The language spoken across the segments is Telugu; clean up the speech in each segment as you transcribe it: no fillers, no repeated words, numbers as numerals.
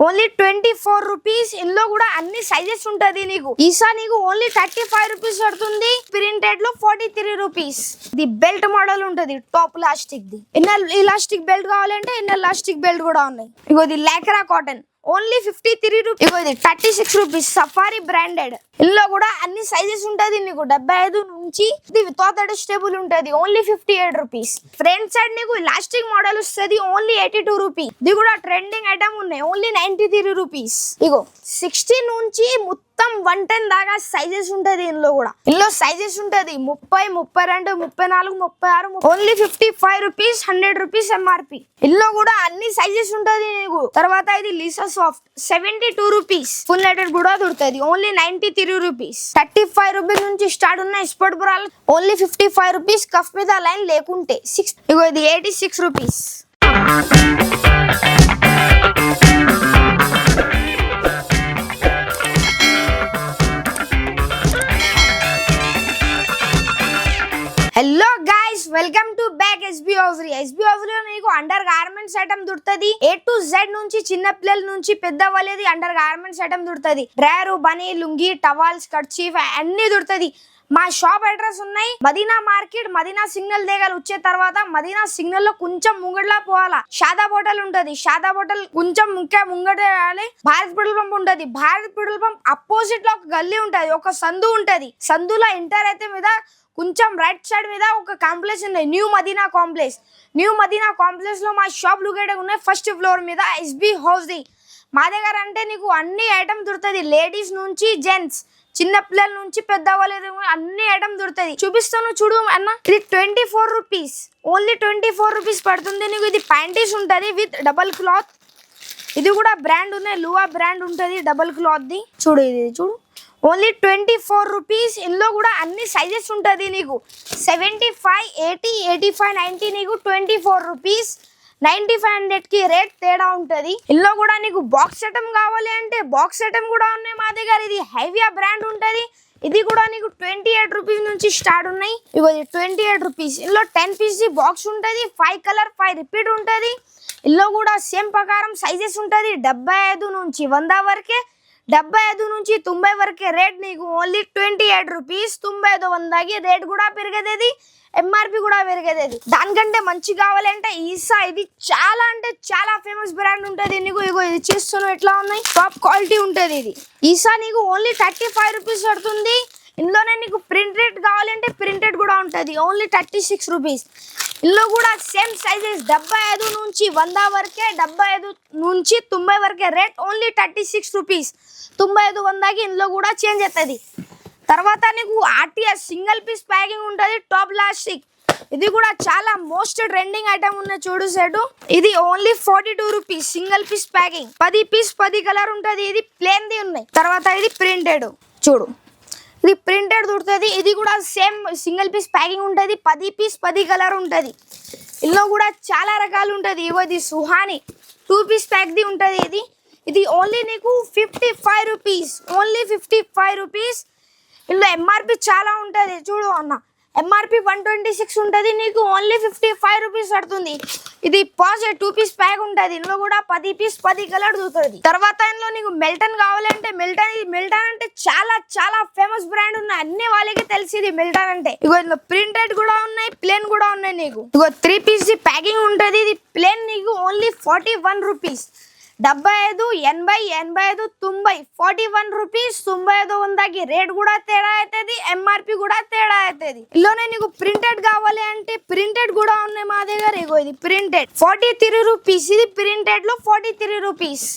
Only 24 rupees. ఇందులో కూడా అన్ని సైజెస్ ఉంటది నీకు. ఈసా నీకు ఓన్లీ 35 రూపీస్ పడుతుంది. ప్రింటెడ్ లో 43 రూపీస్. ఇది బెల్ట్ మోడల్ ఉంటది, టాప్ లాస్టిక్ ది. ఇన్నర్ ఇలాస్టిక్ బెల్ట్ కావాలంటే ఇన్నర్ లాస్టిక్ బెల్ట్ కూడా ఉన్నాయి. ఇగో ఇది లాక్రా కాటన్ ఓన్లీ 53 రూపీస్. ఇగో ఇది 36 రూపీస్ సఫారీ బ్రాండెడ్. ఇందులో కూడా అన్ని సైజెస్ ఉంటది నీకు. 75 నుంచి ఇది వితౌట్ అడ్జస్టబుల్ ఉంటది ఓన్లీ 58 రూపీస్. ఫ్రంట్ సైడ్ నీకు లాస్టిక్ మోడల్ వస్తుంది ఓన్లీ 82 రూపీస్. ఇది కూడా ట్రెండింగ్ ఐటమ్ ఉన్నాయి ఓన్లీ 93 రూపీస్. ఇగో 16 నుంచి మొత్తం 110 దాకా సైజెస్ ఉంటది. ఇందులో సైజెస్ ఉంటది 30, 32, 34, 36 ఓన్లీ 55 రూపీస్, 100 రూపీస్ ఎంఆర్పి. ఇందులో కూడా అన్ని సైజెస్ ఉంటది నీకు. తర్వాత ఇది Lisa soft 72 rupees. Full netted కూడా దొరుకుతుంది ఓన్లీ 93 రూపీస్. 35 రూపీస్ నుంచి స్టార్ట్ ఉన్న sport bra only 55 rupees. Cuff మీద లైన్ లేకుంటే 6. ఇగో ఇది 86 రూపీస్. Hello guys, welcome to back SB hosiery. ఎస్బీ హౌజరీలో నీకు అండర్ గార్మెంట్స్ ఐటమ్ దొరుకుతుంది. A to Z నుంచి చిన్న పిల్లల నుంచి పెద్ద వాళ్ళది అండర్ గార్మెంట్స్ ఐటమ్ దొరుకుతుంది. డ్రైర్, బనీ, లుంగి, టవాల్స్, కర్చీఫ్ అన్ని దొరుకుతుంది. మా షాప్ అడ్రస్ ఉన్నాయి మదీనా మార్కెట్, మదీనా సిగ్నల్ దగ్గర వచ్చే తర్వాత మదీనా సిగ్నల్ లో కొంచెం ముంగడలా పోవాలా షాదా హోటల్ ఉంటది. షాదా హోటల్ కొంచెం ముంగట భారత్ పెట్రోల్ పంప్ ఉంటది. భారత్ పెట్రోల్ పంప్ అపోజిట్ లో ఒక గల్లీ ఉంటది, ఒక సందు ఉంటది. సందులో ఎంటర్ అయితే మీద కొంచెం రైట్ సైడ్ మీద ఒక కాంప్లెక్స్ ఉంది, new Madina complex. New Madina complex లో మా షాప్ లొకేట్ ఉన్నాయి ఫస్ట్ ఫ్లోర్ మీద ఎస్బీ హౌజరీ. మా దగ్గర అంటే నీకు అన్ని ఐటమ్ దొరుకుతుంది. లేడీస్ నుంచి జెంట్స్, చిన్న పిల్లల నుంచి పెద్దవాళ్ళ అన్ని ఐటమ్ దొరుకుతుంది. చూపిస్తాను చూడు అన్న. ఇది 24 రూపీస్, ఓన్లీ 24 రూపీస్ పడుతుంది నీకు. ఇది ప్యాంటీస్ ఉంటది విత్ డబల్ క్లాత్. ఇది కూడా బ్రాండ్ ఉన్నాయి, లువా బ్రాండ్ ఉంటది డబల్ క్లాత్ ది. చూడు ఇది చూడు ఓన్లీ 24 రూపీస్. ఇందులో కూడా అన్ని సైజెస్ ఉంటది నీకు. 75, 80, 85, 90 నీకు 24 రూపీస్. 9500 కి రేట్ తేడా ఉంటది. ఇందులో కూడా నీకు బాక్స్ ఐటమ్ కావాలి అంటే బాక్స్ ఐటమ్ కూడా ఉన్నాయి మా దగ్గర. ఇది హైవియా బ్రాండ్ ఉంటది. ఇది కూడా నీకు 28 రూపీస్ నుంచి స్టార్ట్ ఉన్నాయి. ఇగో 28 రూపీస్. ఇందులో 10 పీస్ బాక్స్ ఉంటది. 5 కలర్ 5 రిపీట్ ఉంటది. ఇందులో కూడా సేమ్ ప్రకారం సైజెస్ ఉంటది. 75 నుంచి 100 వరకే, 75 నుంచి 90 వరకే రేట్ నీకు ఓన్లీ 28 రూపీస్. 95, 100కి రేట్ కూడా పెరిగేది, ఎంఆర్పి కూడా పెరిగేది. దానికంటే మంచి కావాలంటే ఈసా. ఇది చాలా అంటే చాలా ఫేమస్ బ్రాండ్ ఉంటది నీకు. ఇగో ఇది చేస్తున్నావు ఎట్లా ఉన్నాయి, టాప్ క్వాలిటీ ఉంటది. ఇది ఈసా నీకు ఓన్లీ 35 రూపీస్ పడుతుంది. ఇందులోనే నీకు ప్రింటెడ్ కావాలంటే ప్రింటెడ్ కూడా ఉంటది ఓన్లీ 36 రూపీస్. ఇందులో కూడా సేమ్ సైజెస్ 75 నుంచి 100 వరకే, 75 నుంచి 90 వరకే రేట్ ఓన్లీ 36 రూపీస్. 95, 100కి ఇందులో కూడా చేంజ్ అవుతుంది. తర్వాత నీకు ఆర్టీఎస్ సింగిల్ పీస్ ప్యాకింగ్ ఉంటుంది టాప్ లాస్టిక్. ఇది కూడా చాలా మోస్ట్ ట్రెండింగ్ ఐటమ్ ఉన్న చూడు సెట్. ఇది only 42 rupees single piece packing. 10 piece 10 colour ఉంటుంది. ఇది ప్లేన్ ది ఉన్నాయి. తర్వాత ఇది ప్రింటెడ్ చూడు, ఇది ప్రింటెడ్ దొరుకుతుంది. ఇది కూడా సేమ్ సింగిల్ పీస్ ప్యాకింగ్ ఉంటుంది. 10 పీస్ 10 కలర్ ఉంటుంది. ఇందులో కూడా చాలా రకాలు ఉంటుంది. ఇగో ఇది సుహాని 2 పీస్ ప్యాక్ ది ఉంటుంది. ఇది ఓన్లీ నీకు 55 రూపీస్, ఓన్లీ 55 రూపీస్. ఇందులో ఎంఆర్పి చాలా ఉంటుంది చూడు అన్న. ఎంఆర్పి 126 ఉంటుంది, నీకు ఓన్లీ 55 రూపీస్ పడుతుంది. ఇది పాజిటివ్ 2 పీస్ ప్యాక్ ఉంటుంది. ఇందులో కూడా 10 పీస్ 10 కలర్ దొరుకుతుంది. తర్వాత ఇందులో నీకు మిల్టన్ కావాలంటే మిల్టన్ అంటే చాలా చాలా ఫేమస్ బ్రాండ్ ఉన్నాయి, అన్ని వాళ్ళకి తెలిసింది మిల్టన్ అంటే. ఇగో ఇందులో ప్రింటెడ్ కూడా ఉన్నాయి, ప్లేన్ కూడా ఉన్నాయి నీకు. ఇగో 3 పీస్ ప్యాకింగ్ ఉంటుంది. ఇది ప్లేన్ నీకు ఓన్లీ 41 రూపీస్. 75, 80, 85, 90 41 రూపీస్. 95, 100కి రేట్ కూడా తేడా అవుతుంది, ఎంఆర్పి కూడా తేడా అవుతుంది. ఇందులోనే నీకు ప్రింటెడ్ కావాలి అంటే ప్రింటెడ్ కూడా ఉన్నాయి మా దగ్గర. ఇగో ఇది ప్రింటెడ్ 43 రూపీస్. ఇది ప్రింటెడ్ లో 43 రూపీస్.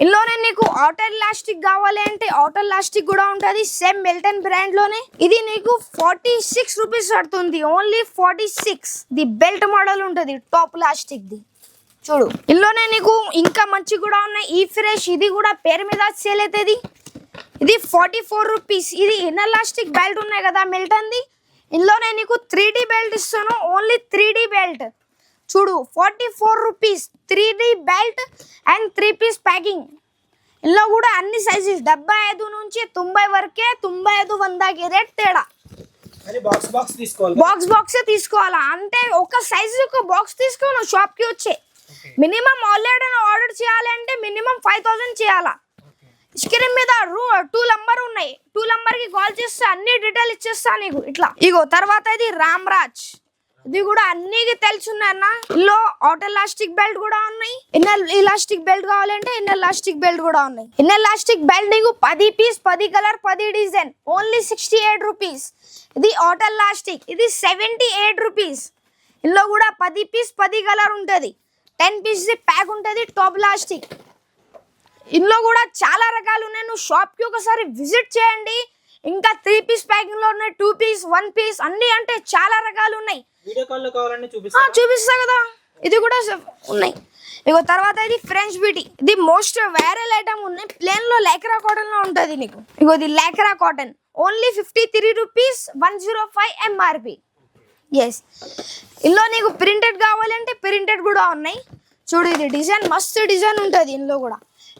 ఇందులోనే నీకు ఆటర్ లాస్టిక్ కావాలి అంటే ఆటర్ లాస్టిక్ కూడా ఉంటుంది సేమ్ మిల్టన్ బ్రాండ్ లోనే. ఇది నీకు 46 రూపీస్ పడుతుంది, ఓన్లీ 46. ఇది బెల్ట్ మోడల్ ఉంటుంది టాప్ లాస్టిక్ ది చూడు. ఇందులోనే నీకు ఇంకా మంచి కూడా ఉన్నాయి. ఈ ఫ్రెష్ ఇది కూడా పేరు మీద సేల్ అవుతుంది. ఇది 44 రూపీస్. ఇది ఇన్నర్ లాస్టిక్ బెల్ట్ ఉన్నాయి కదా మిల్టన్ ది. ఇందులోనే నీకు 3D బెల్ట్ ఇస్తాను, ఓన్లీ 3D బెల్ట్ చూడు 44 rupees. 3D belt and 3 piece packing. ఇందులో కూడా అన్ని సైజెస్ 75 నుంచి 90 వరకే. 95, 100కి రేట్ తేడా. బాక్స్ తీసుకోవాలా అంటే ఒక సైజు ఒక బాక్స్ తీసుకోను షాప్ కి వచ్చే మినిమం ఆల్రెడీ ఆర్డర్ చేయాలంటే మినిమం 5000 చేయాలా. స్క్రీన్ మీద 2 నంబర్ ఉన్నాయి, 2 నంబర్ కి కాల్ చేస్తే అన్ని డీటెయిల్ ఇచ్చేస్తా నీకు ఇట్లా. ఇగో తర్వాత ఇది రామ్రాజ్, ఇది కూడా అన్నికి తెలుసున్నాయి అన్న. ఇందులో అవుటర్ ఎలాస్టిక్ బెల్ట్ కూడా ఉన్నాయి, ఇన్నర్ ఎలాస్టిక్ బెల్ట్ కావాలంటే ఇన్నర్ ఎలాస్టిక్ బెల్ట్ కూడా ఉన్నాయి. ఇన్నర్ ఎలాస్టిక్ బెల్ట్ నీకు 10 piece 10 colour 10 design only 68 rupees. ఇది అవుటర్ ఎలాస్టిక్, ఇది 78 రూపీస్. ఇందులో కూడా 10 పీస్ 10 కలర్ ఉంటుంది, 10 పీస్ ప్యాక్ ఉంటుంది టాప్ ఎలాస్టిక్. ఇందులో కూడా చాలా రకాలు ఉన్నాయి, నువ్వు షాప్కి ఒకసారి విజిట్ చేయండి. ఇంకా 3 పీస్ ప్యాకింగ్ లో ఉన్నాయి, 2 పీస్ 1 పీస్ అన్ని అంటే చాలా రకాలు ఉన్నాయి. వీడియో కాల్ లో కావాలంటే చూపిస్తా కదా, ఇది కూడా ఉన్నాయి. ఇగో తర్వాత ఇది ఫ్రెంచ్ బ్యూటీ, ఇది మోస్ట్ వైరల్ ఐటమ్ ఉన్నాయి. ప్లేన్ లో లైక్రా కాటన్ లో ఉంటుంది నీకు. ఇగో ఇది Lycra cotton only 53 rupees 105 MRP. Yes, ఇందులో నీకు ప్రింటెడ్ కావాలంటే ప్రింటెడ్ కూడా ఉన్నాయి. చూడు ఇది డిజైన్ మస్తు డిజైన్ ఉంటుంది ఇందులో కూడా.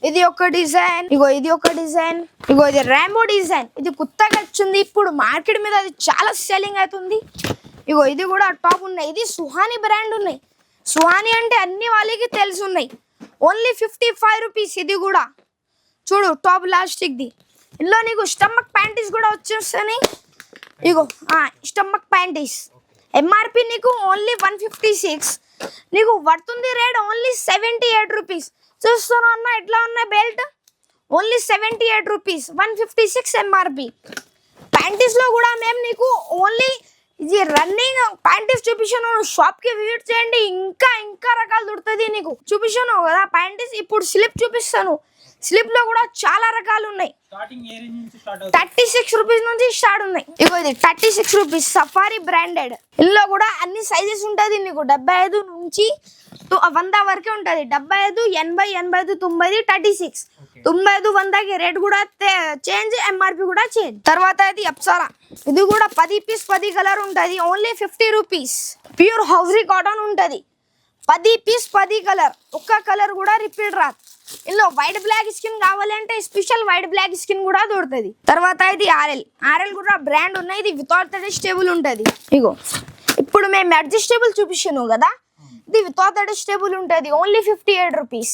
ఇది ఒక డిజైన్, ఇగో ఇది ఒక డిజైన్, ఇగో ఇది రాంబో డిజైన్, ఇది కొత్తగా వచ్చింది ఇప్పుడు మార్కెట్ మీద, అది చాలా సెల్లింగ్ అవుతుంది. ఇగో ఇది కూడా టాప్ ఉన్నాయి, ఇది సుహాని బ్రాండ్ ఉన్నాయి. సుహాని అంటే అన్ని వాళ్ళకి తెలిసి ఉన్నాయి. Only 55 rupees. ఇది కూడా చూడు టాప్ లాస్టిక్ ది. ఇందులో నీకు స్టమక్ ప్యాంటీస్ కూడా వచ్చేస్తాయి. ఇగో స్టమక్ ప్యాంటీస్ ఎంఆర్పి నీకు ఓన్లీ 156, నీకు పడుతుంది రేట్ ఓన్లీ 78 రూపీస్. చూస్తున్నా అన్న ఎట్లా ఉన్నాయి belt, only 78 rupees 156 MRP. Panties లో కూడా మేము నీకు ఓన్లీ ఇది రన్నింగ్ ప్యాంటీస్ చూపించాను, షాప్కి విజిట్ చేయండి. ఇంకా ఇంకా రకాలు దొరుకుతుంది నీకు. చూపించాను కదా ప్యాంటీస్, ఇప్పుడు స్లిప్ చూపిస్తాను. స్లిప్ లో కూడా చాలా రకాలు ఉన్నాయి. 36 రూపీస్ నుంచి స్టార్ట్ ఉన్నాయి. ఇగో ఇది 36 రూపీస్ సఫారీ బ్రాండెడ్. ఇందులో కూడా అన్ని సైజెస్ ఉంటుంది నీకు, 75 నుంచి 100 వరకే ఉంటుంది. 75, 80, 85, 90, 36, 95, 100కి రేట్ కూడా చేంజ్, ఎంఆర్పి కూడా చేంజ్. తర్వాత ఇది అప్సరా, ఇది కూడా 10 పీస్ 10 కలర్ ఉంటుంది only 50 rupees. Pure hosiery cotton ఉంటుంది, 10 పీస్ 10 కలర్, ఒక్క కలర్ కూడా రిపీట్ రాదు. ఇందులో వైట్ బ్లాక్ స్కిన్ కావాలంటే స్పెషల్ వైట్ బ్లాక్ స్కిన్ కూడా దొరుకుతుంది. తర్వాత ఇది ఆర్ఎల్ కూడా బ్రాండ్ ఉన్నాయి, ఇది వితౌట్ అడ్జస్టబుల్ ఉంటుంది. ఇగో ఇప్పుడు మేము అడ్జస్టబుల్ చూపిస్తాను కదా, ఇది వితౌట్ అడ్జస్టబుల్ ఉంటుంది ఓన్లీ 58 రూపీస్.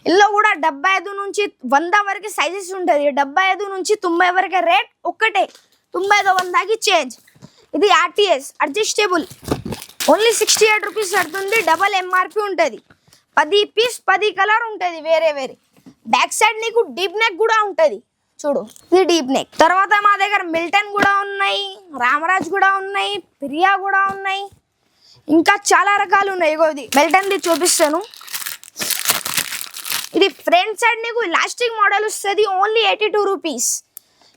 ఇందులో కూడా 75 నుంచి 100 వరకు సైజెస్ ఉంటుంది, 75 నుంచి 90 వరకు రేట్ ఒక్కటే, 90, 100కి చేంజ్. ఇది ఆర్టీఎస్ అడ్జస్టబుల్ ఓన్లీ 68 రూపీస్ పడుతుంది, డబల్ ఎంఆర్పి ఉంటుంది. 10 పీస్ 10 కలర్ ఉంటుంది వేరే వేరే. బ్యాక్ సైడ్ నీకు డీప్ నెక్ కూడా ఉంటుంది, చూడు ఇది డీప్ నెక్. తర్వాత మా దగ్గర మిల్టన్ కూడా ఉన్నాయి, రామరాజ్ కూడా ఉన్నాయి, ప్రియా కూడా ఉన్నాయి, ఇంకా చాలా రకాలు ఉన్నాయి. ఇగో ఇది మిల్టన్ది చూపిస్తాను. ఇది ఫ్రంట్ సైడ్ నీకు ఇలాస్టిక్ మోడల్ వస్తుంది ఓన్లీ 82 రూపీస్.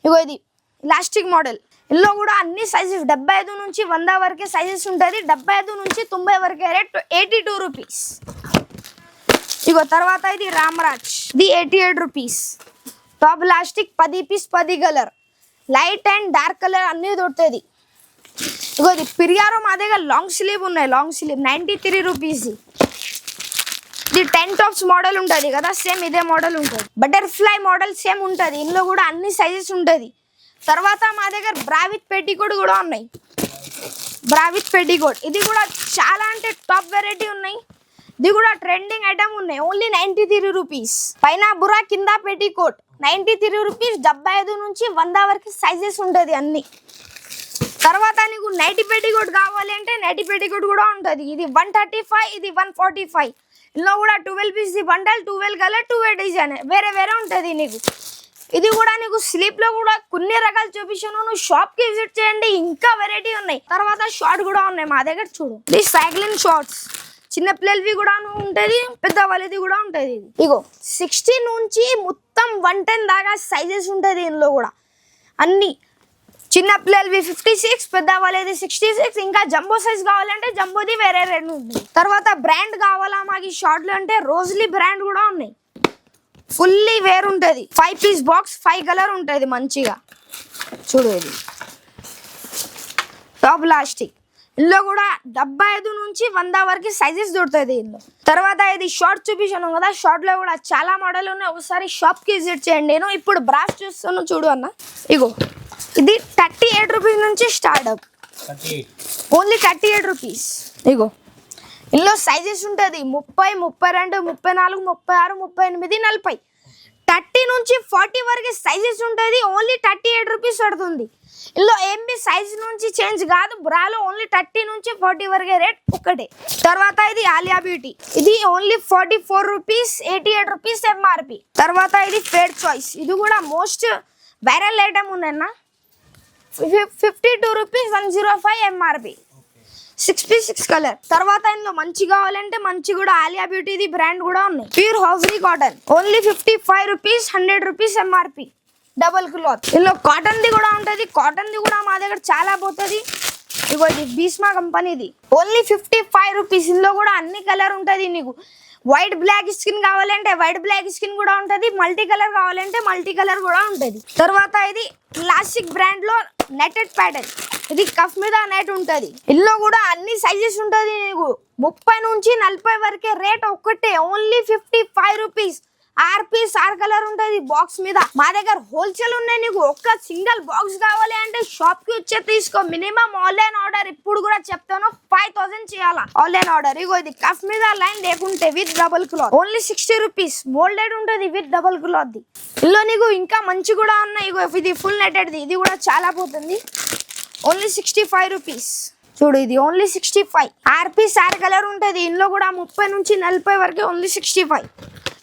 ఇగో ఇది ఇలాస్టిక్ మోడల్. ఇందులో కూడా అన్ని సైజెస్ 75 నుంచి 100 వరకే సైజెస్ ఉంటుంది, 75 నుంచి 90 వరకే రేట్ 82 రూపీస్. ఇగో తర్వాత ఇది రామరాజ్, ఇది 88 rupees. Top elastic 10 piece 10 colour, light and dark colour అన్నీ దొరుకుతుంది. ఇగో ఇది పిరియారో మా దగ్గర లాంగ్ స్లీవ్ ఉన్నాయి, లాంగ్ స్లీవ్ 93 రూపీస్. ఇది 10 టాప్స్ మోడల్ ఉంటుంది కదా, సేమ్ ఇదే మోడల్ ఉంటుంది, బటర్ఫ్లై మోడల్ సేమ్ ఉంటుంది. ఇందులో కూడా అన్ని సైజెస్ ఉంటుంది. తర్వాత మా దగ్గర బ్రా విత్ పెట్టికోట్ కూడా ఉన్నాయి, బ్రా విత్ పెట్టికోట్. ఇది కూడా చాలా అంటే టాప్ వెరైటీ ఉన్నాయి, ఇది కూడా ట్రెండింగ్ ఐటమ్ ఉన్నాయి ఓన్లీ 93 రూపీస్. పైన బురా కింద పెట్టికోట్ 93 రూపీస్, 75 నుంచి 100 వరకు సైజెస్ ఉంటుంది అన్ని. తర్వాత నీకు నైటీ పెట్టికోట్ కావాలి అంటే నైటీ పెట్టికోట్ కూడా ఉంటుంది, ఇది 135, ఇది 145. ఇందులో కూడా 12 పీస్ బండల్, 12 కలర్, 12 డిజైన్ వేరే వేరే ఉంటుంది నీకు. ఇది కూడా నీకు స్లీప్ లో కూడా కొన్ని రకాలు చూపించాను, నువ్వు షాప్ కి విజిట్ చేయండి, ఇంకా వెరైటీ ఉన్నాయి. తర్వాత షార్ట్ కూడా ఉన్నాయి మా దగ్గర, చూడు ఇది సైక్లింగ్ షార్ట్స్, చిన్న పిల్లలవి కూడా ఉంటుంది, పెద్ద వాళ్ళది కూడా ఉంటుంది. ఇగో 60 నుంచి మొత్తం 110 దాకా సైజెస్ ఉంటుంది. ఇందులో కూడా అన్ని చిన్న పిల్లలవి 56, పెద్ద వాళ్ళది 66, ఇంకా జంబో సైజ్ కావాలంటే జంబోది వేరే రేట్ ఉంటుంది. తర్వాత బ్రాండ్ కావాలా మాకు షార్ట్ లో అంటే రోజ్లీ బ్రాండ్ కూడా ఉన్నాయి, ఫుల్లీ వేర్ ఉంటుంది. 5 పీస్ బాక్స్ 5 కలర్ ఉంటుంది మంచిగా, చూడు ఇది టాప్ లాస్టిక్. ఇందులో కూడా 75 నుంచి 100 వరకు సైజెస్ దొరుకుతుంది ఇందులో. తర్వాత ఇది షార్ట్ చూపించాను కదా, షార్ట్ లో కూడా చాలా మోడల్ ఉన్నాయి, ఒకసారి షాప్ కి విజిట్ చేయండి. నేను ఇప్పుడు బ్రాస్ చూస్తాను, చూడు అన్న. ఇగో ఇది 38 రూపీస్ నుంచి స్టార్ట్ అప్, ఓన్లీ 38 రూపీస్. ఇగో ఇందులో సైజెస్ ఉంటుంది 30, 32, 34, 36, 38, 40. 30 నుంచి 40 వరకు సైజెస్ ఉంటుంది. ఓన్లీ 38 రూపీస్ పడుతుంది. ఇందులో ఏమి సైజ్ నుంచి చేంజ్ కాదు. బ్రాలో ఓన్లీ 30 నుంచి 40 వరకే రేట్ ఒకటే. తర్వాత ఇది ఆలియా బ్యూటీ. ఇది ఓన్లీ 44 రూపీస్, 88 రూపీస్ ఎంఆర్పి. తర్వాత ఇది ఫేడ్ చాయిస్. ఇది కూడా మోస్ట్ వైరల్ ఐటమ్ ఉందన్న. 52 రూపీస్, 105 ఎంఆర్పి. 6 కలర్. తర్వాత ఇందులో మంచి కావాలంటే మంచి కూడా ఆలియా బ్యూటీది బ్రాండ్ కూడా ఉన్నాయి. Pure hosiery cotton only 55 rupees, 100 rupees MRP. Double cloth. ఇందులో కాటన్ ది కూడా ఉంటుంది. కాటన్ ది కూడా మా దగ్గర చాలా పోతుంది. ఇగో ఇది భీష్మా కంపెనీది ఓన్లీ 55 రూపీస్. ఇందులో కూడా అన్ని కలర్ ఉంటుంది. నీకు వైట్ బ్లాక్ స్కిన్ కావాలంటే వైట్ బ్లాక్ స్కిన్ కూడా ఉంటుంది. మల్టీ కలర్ కావాలంటే మల్టీ కలర్ కూడా ఉంటుంది. తర్వాత ఇది క్లాసిక్ బ్రాండ్ లో నెటెడ్ ప్యాటర్న్. ఇది కఫ్ మీద నెట్ ఉంటుంది. ఇందులో కూడా అన్ని సైజెస్ ఉంటుంది. నీకు 30 నుంచి 40 వరకే రేట్ ఒక్కటే. Only 55 rupees. 6 పీస్ 6 కలర్ ఉంటుంది బాక్స్ మీద. మా దగ్గర హోల్సేల్ ఉన్నాయి. నీకు ఒక్క సింగిల్ బాక్స్ కావాలి అంటే షాప్ కి వచ్చే తీసుకో. మినిమం ఆన్లైన్ ఆర్డర్ ఇప్పుడు కూడా చెప్తాను 5000 చేయాలా ఆన్లైన్ ఆర్డర్. ఇగో ఇది కఫ్ మీద లైన్ లేకుంటే with double cloth only 60 rupees. Moulded ఉంటుంది విత్ డబుల్ క్లాత్ ది. ఇందులో నీకు ఇంకా మంచి కూడా ఉన్నాయి. ఇగో ఇది ఫుల్ నెటెడ్ ది. ఇది కూడా చాలా పోతుంది. Only 65 rupees. చూడు ఇది ఓన్లీ 65. 6 పీస్ 6 కలర్ ఉంటుంది. ఇందులో కూడా 30 నుంచి 40 వరకే ఓన్లీ 65.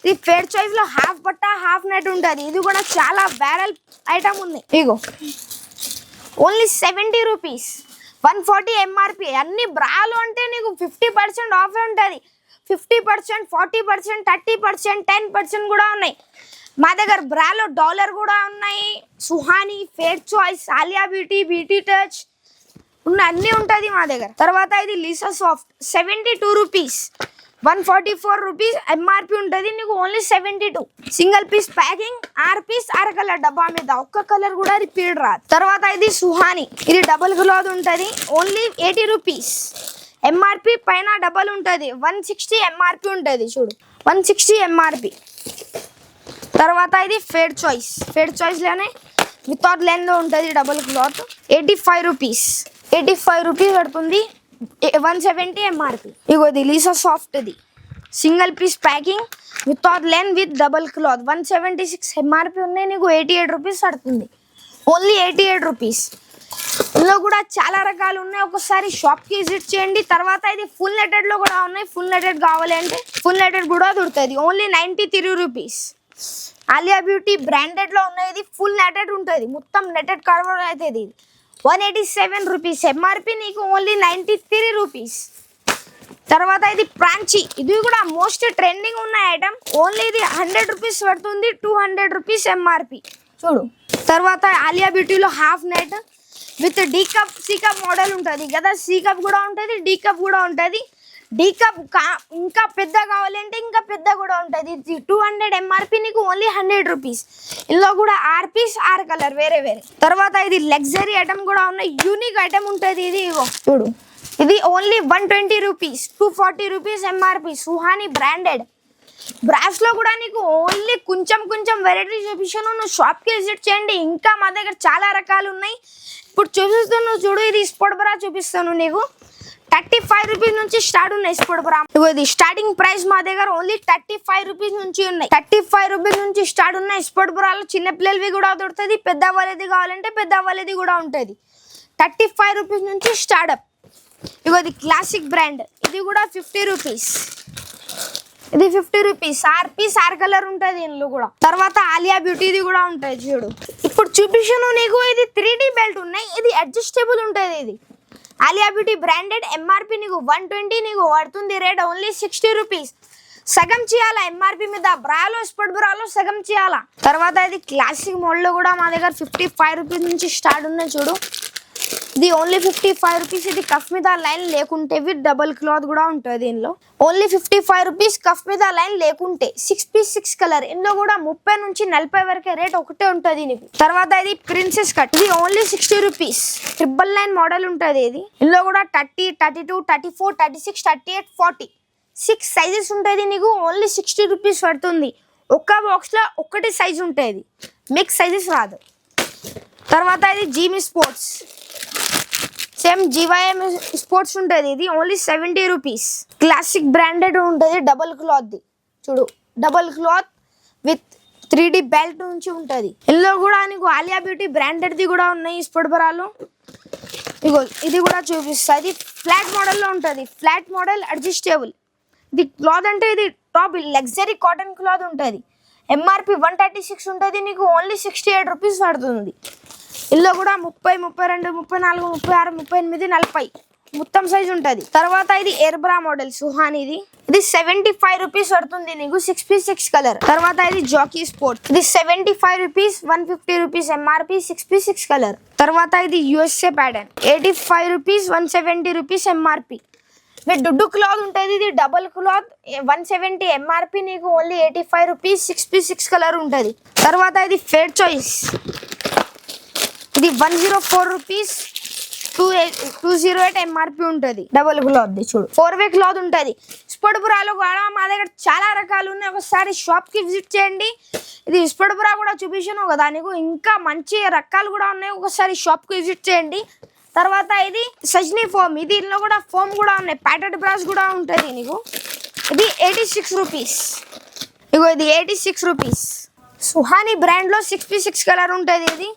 ఇది ఫేర్ చాయిస్ లో హాఫ్ బట్ట హాఫ్ నెట్ ఉంటుంది. ఇది కూడా చాలా వైరల్ ఐటమ్ ఉంది. ఇగో ఓన్లీ 70 రూపీస్, 140 ఎంఆర్పి. అన్ని బ్రాలు అంటే నీకు 50% ఆఫ్ ఉంటుంది. 50%, 40%, 30%, 10% కూడా ఉన్నాయి. మా దగ్గర బ్రాలో డాలర్ కూడా ఉన్నాయి. Suhani, Fair Choice, Alia beauty, beauty touch ఉన్న అన్ని ఉంటుంది మా దగ్గర. తర్వాత ఇది Lisa soft 72 rupees, 144 rupees MRP ఉంటుంది. నీకు only 72. Single piece packing. 6 piece 6 colour డబ్బా మీద. ఒక్క కలర్ కూడా రిపీట్ రాదు. తర్వాత ఇది సుహానీ. ఇది డబుల్ క్లాత్ ఉంటుంది. Only 80 rupees MRP. పైన డబల్ ఉంటుంది. 160 ఎంఆర్పి ఉంటుంది. చూడు 160 ఎంఆర్పి. తర్వాత ఇది ఫేడ్ చాయిస్. ఫేడ్ చాయిస్ లోనే వితౌట్ లెన్ లో ఉంటుంది డబుల్ క్లాత్. 85 రూపీస్. 85 రూపీస్ పడుతుంది. 170 ఎంఆర్పి. ఇగో ఇది లీసా సాఫ్ట్ ది సింగిల్ పీస్ ప్యాకింగ్ వితౌట్ లెన్ విత్ డబుల్ క్లాత్. 176 ఎంఆర్పి ఉన్నాయి. నీకు 88 రూపీస్ పడుతుంది. Only 88 rupees. ఇందులో కూడా చాలా రకాలు ఉన్నాయి. ఒకసారి షాప్ కి విజిట్ చేయండి. తర్వాత ఇది ఫుల్ నెటెడ్ లో కూడా ఉన్నాయి. ఫుల్ నెటెడ్ కావాలి అంటే ఫుల్ నెటెడ్ కూడా దొరుకుతుంది. Only 93 rupees. Alia beauty branded లో ఉన్నాయి. ఇది ఫుల్ నెటెడ్ ఉంటుంది. మొత్తం నెటెడ్ కవర్ అవుతుంది. ఇది 187 రూపీస్ ఎంఆర్పి. నీకు ఓన్లీ 93 రూపీస్. తర్వాత ఇది ప్రాంచి. ఇది కూడా మోస్ట్ ట్రెండింగ్ ఉన్న ఐటమ్. ఓన్లీ ఇది 100 రూపీస్ పడుతుంది. 200 రూపీస్ ఎంఆర్పి. చూడు. తర్వాత ఆలియా బ్యూటీలో half net with D cup, C cup model ఉంటుంది కదా. సి కప్ కూడా ఉంటుంది, డి కప్ కూడా ఉంటుంది. డి కప్ ఇంకా పెద్ద కావాలంటే ఇంకా పెద్ద కూడా ఉంటుంది. ఇది 200 ఎంఆర్పి. నీకు ఓన్లీ 100 రూపీస్. ఇందులో కూడా 6 పీస్ 6 కలర్ వేరే వేరే. తర్వాత ఇది లగ్జరీ ఐటమ్ కూడా ఉన్నాయి. యూనిక్ ఐటమ్ ఉంటుంది. ఇది ఇగో చూడు. ఇది only 120 rupees, 240 rupees MRP. Suhani branded. Brass లో కూడా నీకు ఓన్లీ కొంచెం వెరైటీ చూపిస్తాను. నువ్వు షాప్ కి విజిట్ చేయండి. ఇంకా మా దగ్గర చాలా రకాలు ఉన్నాయి. ఇప్పుడు చూపిస్తాను చూడు. ఇది స్పోర్ట్ బ్రా చూపిస్తాను నీకు. 35 రూపీస్ నుంచి స్టార్ట్ ఉన్నాయి స్పోర్ట్ బ్రా. ఇది స్టార్టింగ్ ప్రైస్ మా దగ్గర ఓన్లీ 35 రూపీస్ నుంచి ఉన్నాయి. 35 రూపీస్ నుంచి స్టార్ట్ ఉన్నాయి స్పోర్ట్ బ్రాలు. చిన్న పిల్లలవి కూడా దొరుకుతుంది. పెద్ద వాళ్ళది కావాలంటే పెద్ద వాళ్ళది కూడా ఉంటుంది. 35 రూపీస్ నుంచి స్టార్ట్అప్. ఇది క్లాసిక్ బ్రాండ్. ఇది కూడా 50 రూపీస్. ఇది 50 రూపీస్. 6 పీస్ 6 కలర్ ఉంటుంది ఇందులో కూడా. తర్వాత ఆలియా బ్యూటీది కూడా ఉంటుంది. చూడు ఇప్పుడు చూపిస్తాను నీకు. ఇది 3D బెల్ట్ ఉన్నాయి. ఇది అడ్జస్టబుల్ ఉంటుంది. ఇది ఆలియా బ్యూటీ బ్రాండెడ్. ఎంఆర్పి నీకు 120. నీకు పడుతుంది రేట్ ఓన్లీ 60 రూపీస్. సగం చేయాలా ఎంఆర్పి మీద. బ్రాలో స్పోర్ట్ బ్రాలో సగం చేయాలా. తర్వాత ఇది క్లాసిక్ మోడల్ లో కూడా మా దగ్గర 55 రూపీస్ నుంచి స్టార్ట్ ఉన్నాయి. చూడు ఇది ఓన్లీ 55 రూపీస్. ఇది కఫ్ మీద లైన్ లేకుంటే విత్ డబుల్ క్లాత్ కూడా ఉంటుంది. దీనిలో ఓన్లీ 55 రూపీస్. కఫ్ మీద లైన్ లేకుంటే 6 పీస్ 6 కలర్. ఇందులో కూడా 30 నుంచి 40 వరకే రేట్ ఒకటే ఉంటుంది నీకు. తర్వాత ఇది ప్రిన్సెస్ కట్. ఇది ఓన్లీ 60 రూపీస్. 999 మోడల్ ఉంటుంది. ఇది ఇందులో కూడా 30, 32, 34, 36, 38, 40 6 సైజెస్ ఉంటుంది. నీకు ఓన్లీ 60 రూపీస్ పడుతుంది. ఒక్క బాక్స్ లో ఒకటి సైజ్ ఉంటుంది. మిక్స్ సైజెస్ రాదు. తర్వాత ఇది జీమి స్పోర్ట్స్ సేమ్ జీవైఎం స్పోర్ట్స్ ఉంటుంది, ఇది ఓన్లీ 70 రూపీస్. క్లాసిక్ బ్రాండెడ్ ఉంటుంది, డబుల్ క్లాత్. చూడు, double cloth with 3D belt నుంచి ఉంటుంది. ఇందులో కూడా నీకు ఆలియా బ్యూటీ బ్రాండెడ్ది కూడా ఉన్నాయి స్పోర్ట్ బరాలు. ఇగో ఇది కూడా చూపిస్తా. ఇది ఫ్లాట్ మోడల్లో ఉంటుంది, ఫ్లాట్ మోడల్ అడ్జస్టబుల్. ఇది క్లాత్ అంటే ఇది టాప్ లగ్జరీ కాటన్ క్లాత్ ఉంటుంది. ఎంఆర్పి 136 ఉంటుంది, నీకు ఓన్లీ 68 రూపీస్ పడుతుంది. ఇందులో కూడా 30, 32, 34, 36, 38, 40 మొత్తం సైజ్ ఉంటుంది. తర్వాత ఇది ఎర్బ్రా మోడల్ సుహానిది. ఇది 75 రూపీస్ పడుతుంది నీకు, 6x6 కలర్. తర్వాత ఇది జాకీ స్పోర్ట్, ఇది 75 rupees, 150 rupees MRP, 6x6 colour. తర్వాత ఇది USA pattern, 85 rupees, 170 rupees MRP. డుడ్డు క్లాత్ ఉంటుంది, ఇది డబుల్ క్లాత్, 170 ఎంఆర్పి, నీకు ఓన్లీ 85 రూపీస్, 6x6 కలర్ ఉంటుంది. తర్వాత ఇది ఫేర్ చాయిస్, ఇది 104 రూపీస్, 208 ఎంఆర్పి ఉంటుంది. డబుల్ క్లాత్ చూడు, 4-వే క్లాత్ ఉంటుంది. స్పోర్ట్ బ్రాలో కూడా మా దగ్గర చాలా రకాలు ఉన్నాయి, ఒకసారి షాప్కి విజిట్ చేయండి. ఇది స్పోర్ట్ బ్రా కూడా చూపించాను కదా నీకు, ఇంకా మంచి రకాలు కూడా ఉన్నాయి, ఒకసారి షాప్కి విజిట్ చేయండి. తర్వాత ఇది సజ్నీ ఫోమ్, ఇది ఇందులో కూడా ఫోమ్ కూడా ఉన్నాయి, ప్యాటెడ్ బ్రాస్ కూడా ఉంటుంది నీకు. ఇది 86 రూపీస్. ఇగో ఇది 86 రూపీస్. సుహాని బ్రాండ్లో 6x6 కలర్ ఉంటుంది ఇది.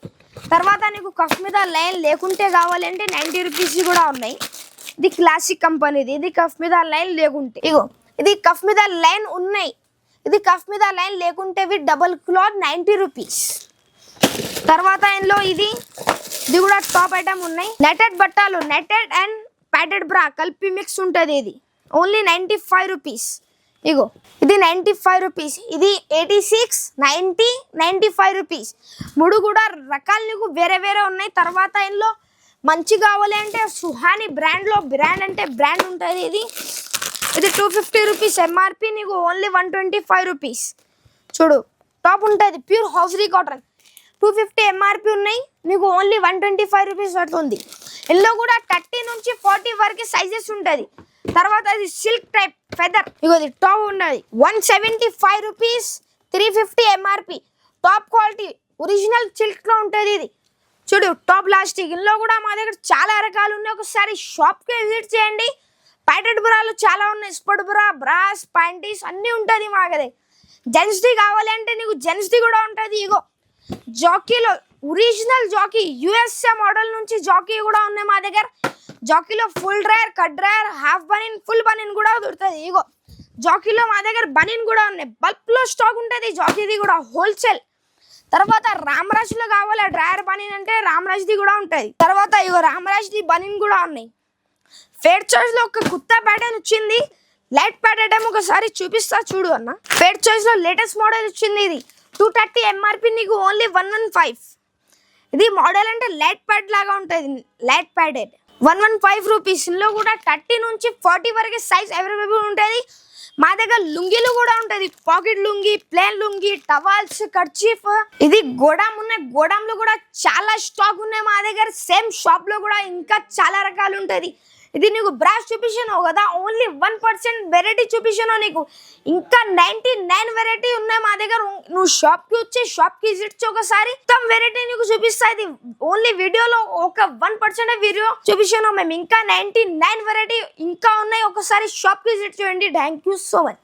తర్వాత నీకు కఫ్ మీద లైన్ లేకుంటే కావాలంటే 90 రూపీస్ కూడా ఉన్నాయి. ఇది క్లాసిక్ కంపెనీది, ఇది కఫ్ మీద లైన్ లేకుంటే. ఇగో ఇది కఫ్ మీద లైన్ ఉన్నాయి, ఇది కఫ్ మీద లైన్ లేకుంటే డబుల్ క్లాత్ 90 రూపీస్. తర్వాత ఇందులో ఇది కూడా టాప్ ఐటమ్ ఉన్నాయి. నెటెడ్ బట్టలు, నెటెడ్ అండ్ ప్యాటెడ్ బ్రా కలిపి మిక్స్ ఉంటుంది, ఇది ఓన్లీ 95 రూపీస్. ఇగో ఇది 95 రూపీస్, ఇది 86, 90, 95 రూపీస్. మూడు కూడా రకాలు నీకు వేరే వేరే ఉన్నాయి. తర్వాత ఇందులో మంచి కావాలి అంటే సుహాని బ్రాండ్లో బ్రాండ్ అంటే బ్రాండ్ ఉంటుంది. ఇది 250 రూపీస్ ఎంఆర్పి, నీకు ఓన్లీ 125 రూపీస్. చూడు టాప్ ఉంటుంది, ప్యూర్ హౌస్రీ కాటన్, 250 ఎంఆర్పి ఉన్నాయి, నీకు ఓన్లీ 125 రూపీస్ పడుతుంది. ఇందులో కూడా 30 నుంచి 40 వరకు సైజెస్ ఉంటుంది. తర్వాత ఇది సిల్క్ టైప్ ఫెదర్, ఇగోది టాప్ ఉన్నది, 175 rupees, 350 MRP. Top quality original silk లో ఉంటుంది ఇది. చూడు టాప్ లాస్టిక్. ఇందులో కూడా మా దగ్గర చాలా రకాలు ఉన్నాయి, ఒకసారి షాప్కి విజిట్ చేయండి. ప్యాటెడ్ బ్రాలు చాలా ఉన్నాయి, స్పోర్ట్ బ్రా, బ్రాస్, ప్యాంటీస్ అన్నీ ఉంటుంది మా దగ్గర. జెంట్స్ది కావాలి అంటే నీకు జెంట్స్ది కూడా ఉంటుంది. ఇగో జాకీలో ఒరిజినల్ జాకీ, యుఎస్ఏ మోడల్ నుంచి జాకీ కూడా ఉన్నాయి మా దగ్గర. జాకీలో full drawer, cut drawer, half banian, full banian కూడా దొరుకుతుంది. ఇగో జాకీలో మా దగ్గర బనీన్ కూడా ఉన్నాయి, బల్క్లో స్టాక్ ఉంటుంది జాకీది కూడా, హోల్సేల్. తర్వాత రామరాజ్లో కావాలి డ్రైయర్ బనీన్ అంటే రామరాజ్ది కూడా ఉంటుంది. తర్వాత ఇగో రామరాజ్ది బనీన్ కూడా ఉన్నాయి. ఫేర్ చాయిస్లో ఒక కొత్త ప్యాటర్న్ వచ్చింది, లైట్ ప్యాటర్న్ ఒకసారి చూపిస్తా చూడు అన్న. ఫేర్ చాయిస్లో లేటెస్ట్ మోడల్ వచ్చింది, ఇది 230 ఎంఆర్పి, నీకు ఓన్లీ 115. ఇది మోడల్ అంటే లైట్ ప్యాడ్ లాగా ఉంటుంది, లైట్ ప్యాడెడ్, 115 రూపీస్. ఇందులో కూడా 30 నుంచి 40 వరకు సైజ్ అవైలబుల్ ఉంటుంది. మా దగ్గర లుంగీలు కూడా ఉంటుంది, పాకెట్ లుంగి, ప్లేన్ లుంగి, టవాల్స్, కర్చీఫ్. ఇది గోడామ్ ఉన్నాయి, గోడాంలో కూడా చాలా స్టాక్ ఉన్నాయి మా దగ్గర. సేమ్ షాప్ లో కూడా ఇంకా చాలా రకాలు ఉంటుంది. ఇది నీకు బ్రాష్ చూపించాను కదా, ఓన్లీ 1% వెరైటీ చూపించాను నీకు, ఇంకా 99 వెరైటీ ఉన్నాయి మా దగ్గర. నువ్వు షాప్కి వచ్చి షాప్కి విజిట్ ఒకసారి మొత్తం వెరైటీ నీకు చూపిస్తా. ఇది ఓన్లీ వీడియోలో ఒక 1% వీడియో చూపించాను మేము, ఇంకా 99 వెరైటీ ఇంకా ఉన్నాయి. ఒకసారి షాప్కి విజిట్ చేయండి. Thank you so much.